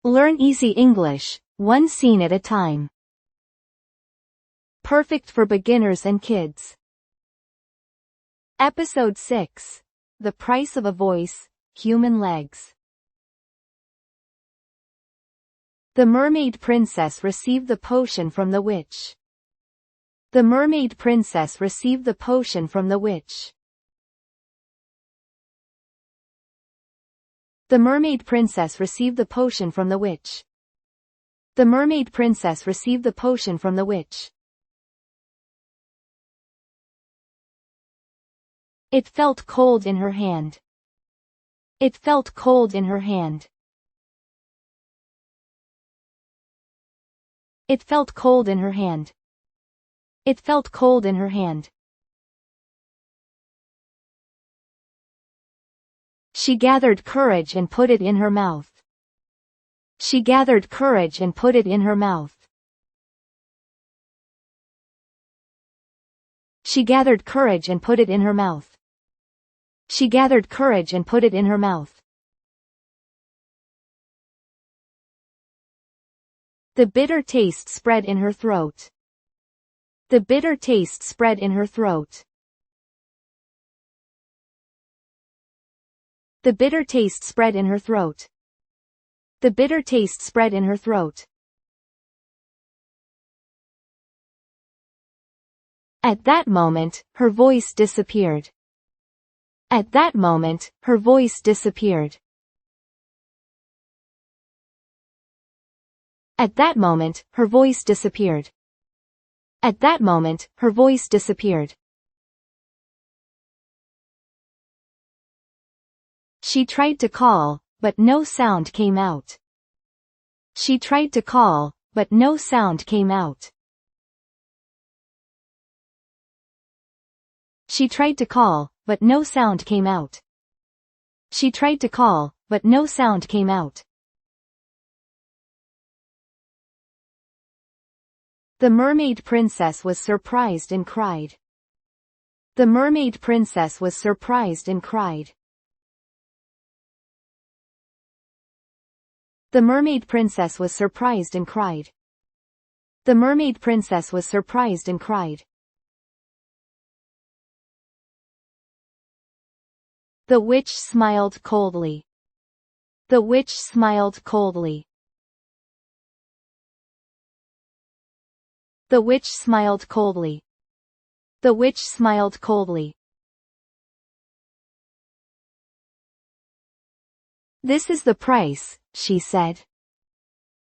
Learn easy English, one scene at a time. Perfect for beginners and kids. Episode 6. The Price of a Voice, Human Legs. The Mermaid Princess received the potion from the witch. The Mermaid Princess received the potion from the witch. The Mermaid Princess received the potion from the witch. The Mermaid Princess received the potion from the witch. It felt cold in her hand. It felt cold in her hand. It felt cold in her hand. It felt cold in her hand. She gathered courage and put it in her mouth. She gathered courage and put it in her mouth. She gathered courage and put it in her mouth. She gathered courage and put it in her mouth. The bitter taste spread in her throat. The bitter taste spread in her throat. The bitter taste spread in her throat. The bitter taste spread in her throat. At that moment, her voice disappeared. At that moment, her voice disappeared. At that moment, her voice disappeared. At that moment, her voice disappeared. She tried to call, but no sound came out. She tried to call, but no sound came out. She tried to call, but no sound came out. She tried to call, but no sound came out. The Mermaid Princess was surprised and cried. The Mermaid Princess was surprised and cried. The Mermaid Princess was surprised and cried. The Mermaid Princess was surprised and cried. The witch smiled coldly. The witch smiled coldly. The witch smiled coldly. The witch smiled coldly. This is the price, she said.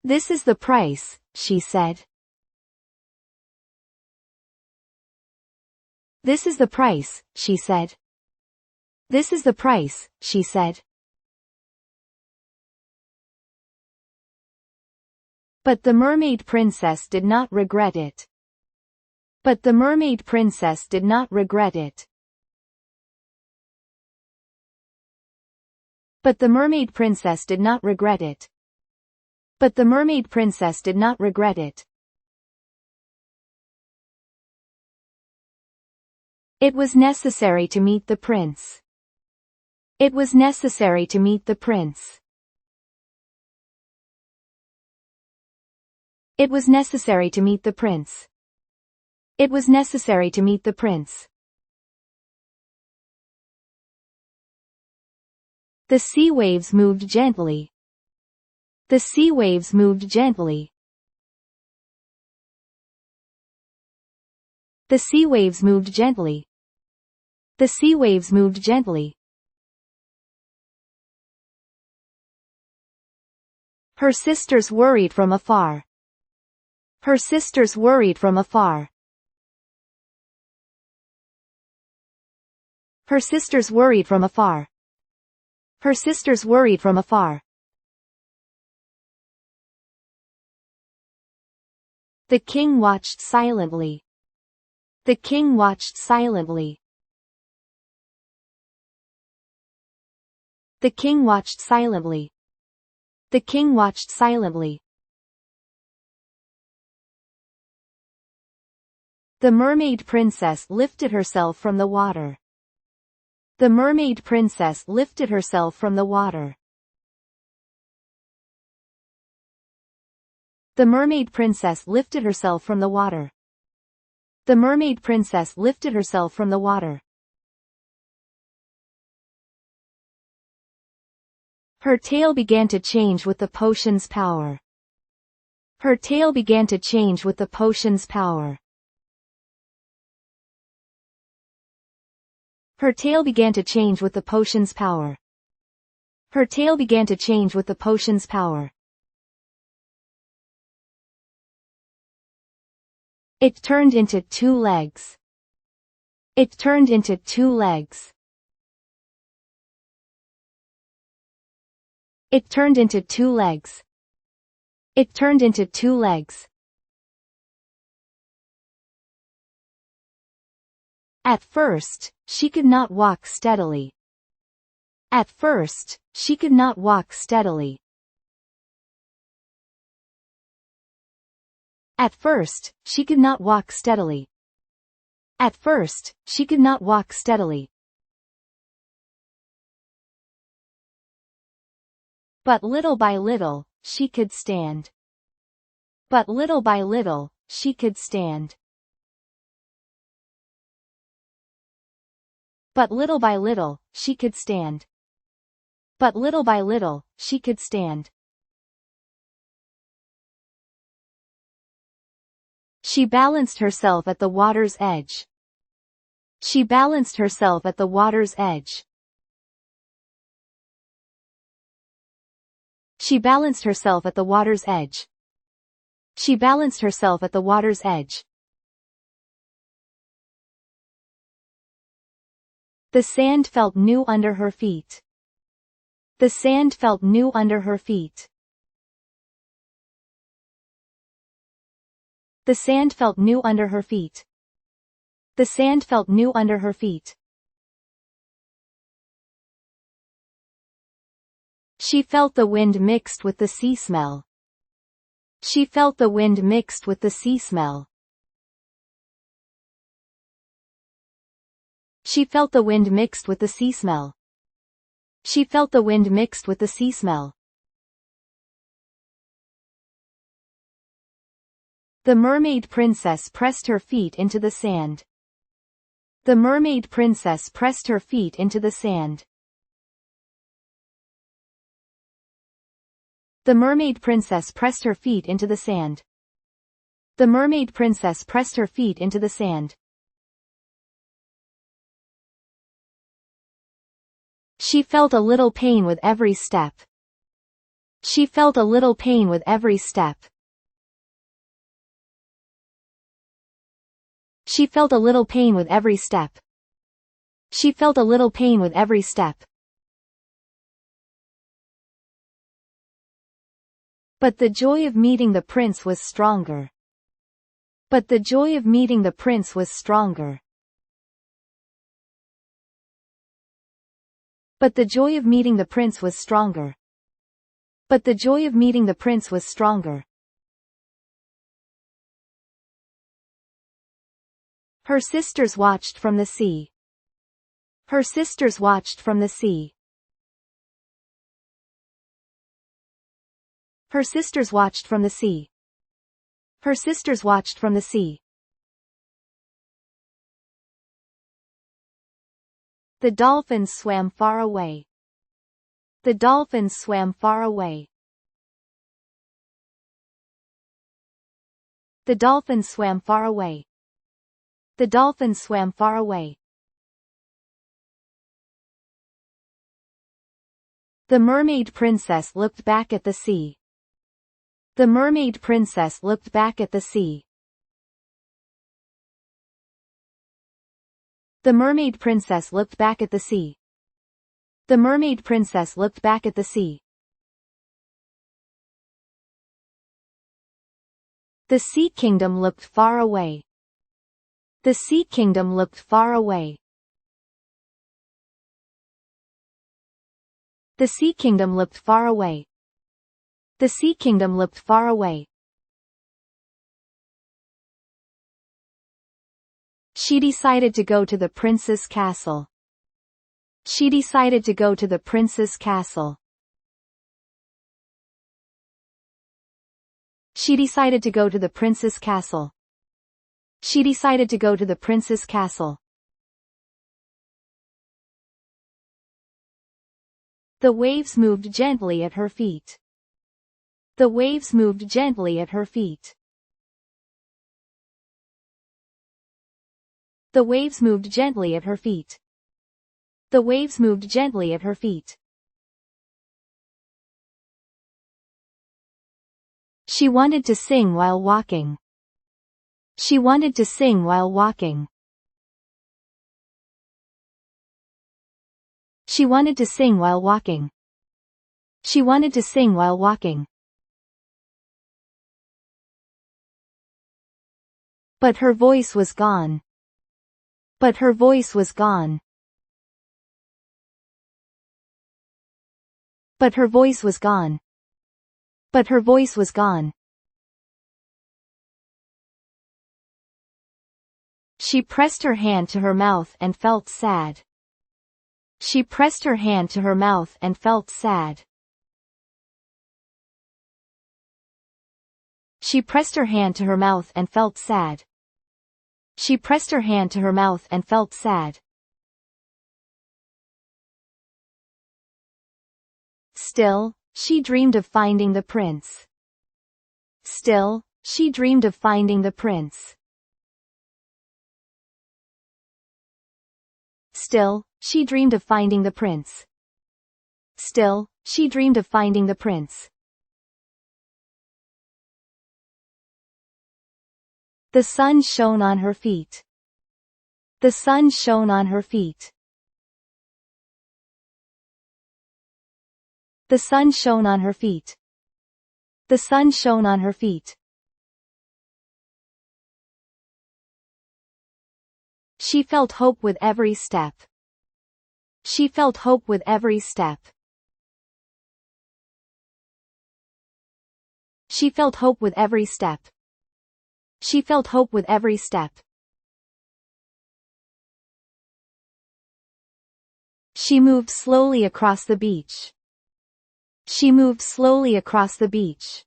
This is the price, she said. This is the price, she said. This is the price, she said. But the Mermaid Princess did not regret it. But the Mermaid Princess did not regret it. But the Mermaid Princess did not regret it. But the Mermaid Princess did not regret it. It was necessary to meet the prince. It was necessary to meet the prince. It was necessary to meet the prince. It was necessary to meet the prince. The sea waves moved gently. The sea waves moved gently. The sea waves moved gently. The sea waves moved gently. Her sisters worried from afar. Her sisters worried from afar. Her sisters worried from afar. Her sisters worried from afar. The king watched silently. The king watched silently. The king watched silently. The king watched silently. The Mermaid Princess lifted herself from the water. The Mermaid Princess lifted herself from the water. The mermaid princess lifted herself from the water. The mermaid princess lifted herself from the water. Her tail began to change with the potion's power. Her tail began to change with the potion's power. Her tail began to change with the potion's power. Her tail began to change with the potion's power. It turned into 2 legs. It turned into 2 legs. It turned into 2 legs. It turned into 2 legs. At first, she could not walk steadily. At first, she could not walk steadily. At first, she could not walk steadily. At first, she could not walk steadily. But little by little, she could stand. But little by little, she could stand. But little by little, she could stand. But little by little, she could stand. She balanced herself at the water's edge. She balanced herself at the water's edge. She balanced herself at the water's edge. She balanced herself at the water's edge. The sand felt new under her feet. The sand felt new under her feet. The sand felt new under her feet. The sand felt new under her feet. She felt the wind mixed with the sea smell. She felt the wind mixed with the sea smell. She felt the wind mixed with the sea smell. She felt the wind mixed with the sea smell. The mermaid princess pressed her feet into the sand. The mermaid princess pressed her feet into the sand. The mermaid princess pressed her feet into the sand. The mermaid princess pressed her feet into the sand. She felt a little pain with every step. She felt a little pain with every step. She felt a little pain with every step. She felt a little pain with every step. But the joy of meeting the prince was stronger. But the joy of meeting the prince was stronger. But the joy of meeting the prince was stronger. But the joy of meeting the prince was stronger. Her sisters watched from the sea. Her sisters watched from the sea. Her sisters watched from the sea. Her sisters watched from the sea. The dolphins swam far away. The dolphins swam far away. The dolphins swam far away. The dolphins swam far away. The mermaid princess looked back at the sea. The mermaid princess looked back at the sea. The mermaid princess looked back at the sea. The mermaid princess looked back at the sea. The sea kingdom looked far away. The sea kingdom looked far away. The sea kingdom looked far away. The sea kingdom looked far away. She decided to go to the prince's castle. She decided to go to the prince's castle. She decided to go to the prince's castle. She decided to go to the prince's castle. The waves moved gently at her feet. The waves moved gently at her feet. The waves moved gently at her feet. The waves moved gently at her feet. She wanted to sing while walking. She wanted to sing while walking. She wanted to sing while walking. She wanted to sing while walking. But her voice was gone. But her voice was gone. But her voice was gone. But her voice was gone. She pressed her hand to her mouth and felt sad. She pressed her hand to her mouth and felt sad. She pressed her hand to her mouth and felt sad. She pressed her hand to her mouth and felt sad. Still, she dreamed of finding the prince. Still, she dreamed of finding the prince. Still, she dreamed of finding the prince. Still, she dreamed of finding the prince. The sun shone on her feet. The sun shone on her feet. The sun shone on her feet. The sun shone on her feet. She felt hope with every step. She felt hope with every step. She felt hope with every step. She felt hope with every step. She moved slowly across the beach. She moved slowly across the beach.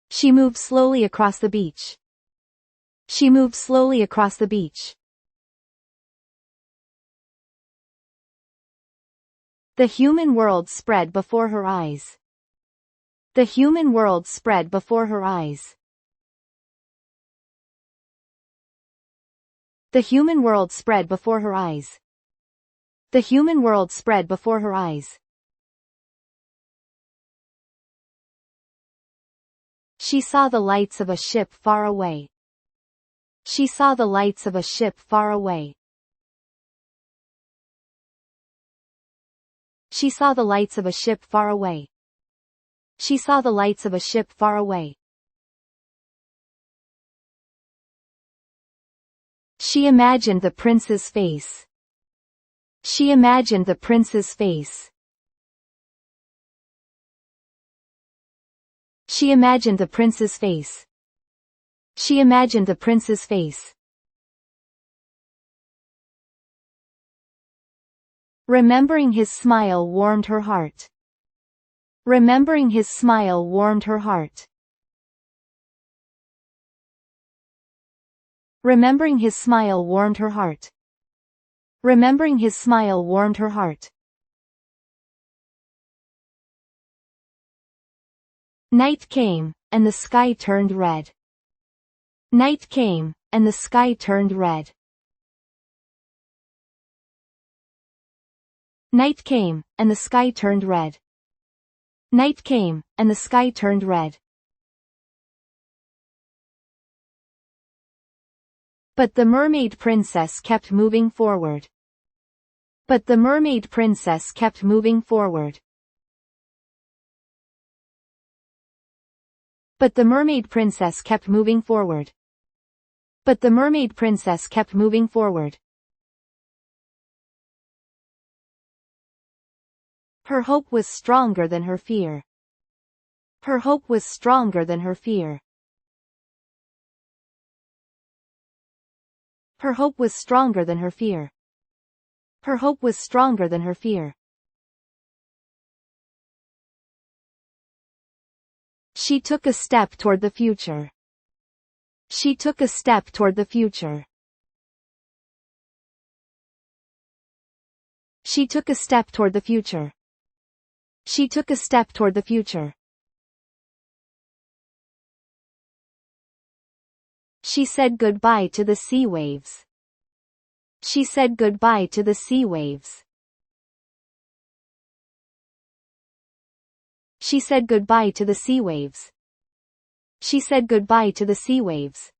She moved slowly across the beach. She moved slowly across the beach. The human world spread before her eyes. The human world spread before her eyes. The human world spread before her eyes. The human world spread before her eyes. She saw the lights of a ship far away. She saw the lights of a ship far away. She saw the lights of a ship far away. She saw the lights of a ship far away. She imagined the prince's face. She imagined the prince's face. She imagined the prince's face. She imagined the prince's face. Remembering his smile warmed her heart. Remembering his smile warmed her heart. Remembering his smile warmed her heart. Remembering his smile warmed her heart. Night came, and the sky turned red. Night came, and the sky turned red. Night came, and the sky turned red. Night came, and the sky turned red. But the mermaid princess kept moving forward. But the mermaid princess kept moving forward. But the mermaid princess kept moving forward. But the mermaid princess kept moving forward. Her hope was stronger than her fear. Her hope was stronger than her fear. Her hope was stronger than her fear. Her hope was stronger than her fear. She took a step toward the future. She took a step toward the future. She took a step toward the future. She took a step toward the future. She said goodbye to the sea waves. She said goodbye to the sea waves. She said goodbye to the sea waves. She said goodbye to the sea waves.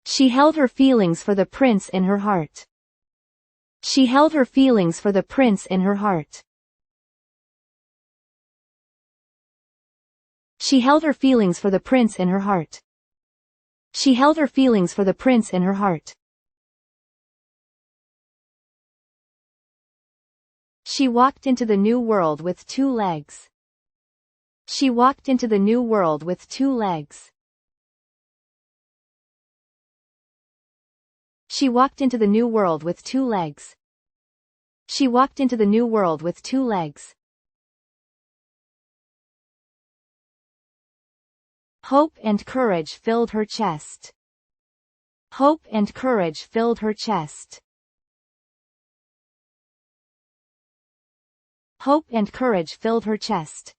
She held her feelings for the prince in her heart. She held her feelings for the prince in her heart. She held her feelings for the prince in her heart. She held her feelings for the prince in her heart. She walked into the new world with 2 legs. She walked into the new world with 2 legs. She walked into the new world with 2 legs. She walked into the new world with 2 legs. Hope and courage filled her chest. Hope and courage filled her chest. Hope and courage filled her chest.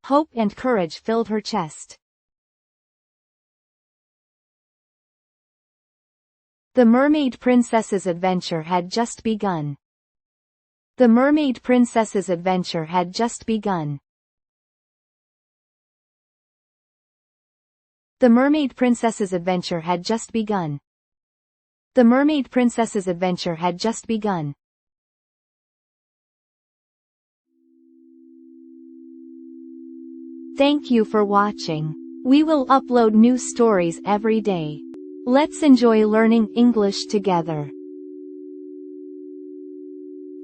Hope and courage filled her chest. The Mermaid Princess's adventure had just begun. The Mermaid Princess's adventure had just begun. The Mermaid Princess's adventure had just begun. The Mermaid Princess's adventure had just begun. Thank you for watching. We will upload new stories every day. Let's enjoy learning English together.